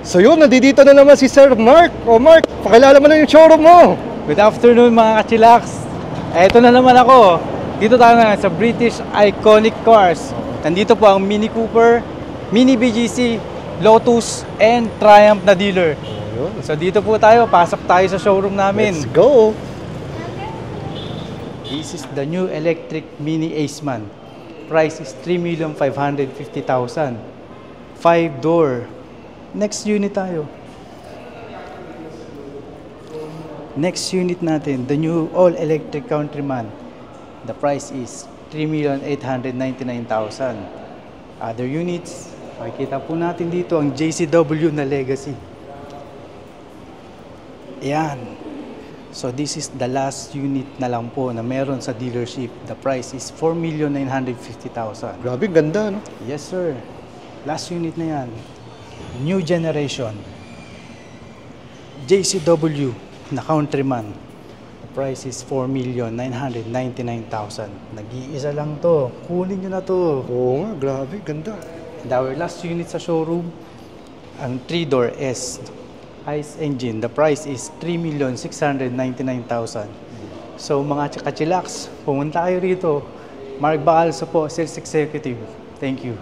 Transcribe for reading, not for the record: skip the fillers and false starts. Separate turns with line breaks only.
So yun, nandito na naman si Sir Mark. O Mark, pakilala mo na yung showroom mo.
Good afternoon mga kachilax. Eto na naman ako. Dito tayo na sa British Iconic Cars. Nandito po ang Mini Cooper, Mini BGC, Lotus, and Triumph na dealer. So dito po tayo, pasok tayo sa showroom namin.
Let's go!
This is the new electric Mini Aceman. Price is 3,550,000. 5-door. Next unit tayo. Next unit natin, the new all-electric Countryman. The price is 3,899,000. Other units, makikita po natin dito ang JCW na Legacy. Ayan. So this is the last unit na lang po na meron sa dealership. The price is 4,950,000.
Grabe, ganda, no?
Yes, sir. Last unit na yan. New generation. JCW na Countryman. The price is 4,999,000. Nag-iisa lang to. Kunin nyo na to.
Oo nga, grabe, ganda.
And our last unit sa showroom, ang 3-door S. ICE engine. The price is 3,699,000. So mga kachilax, pumunta kayo rito. Mark Bacalso po, Sales Executive. Thank you.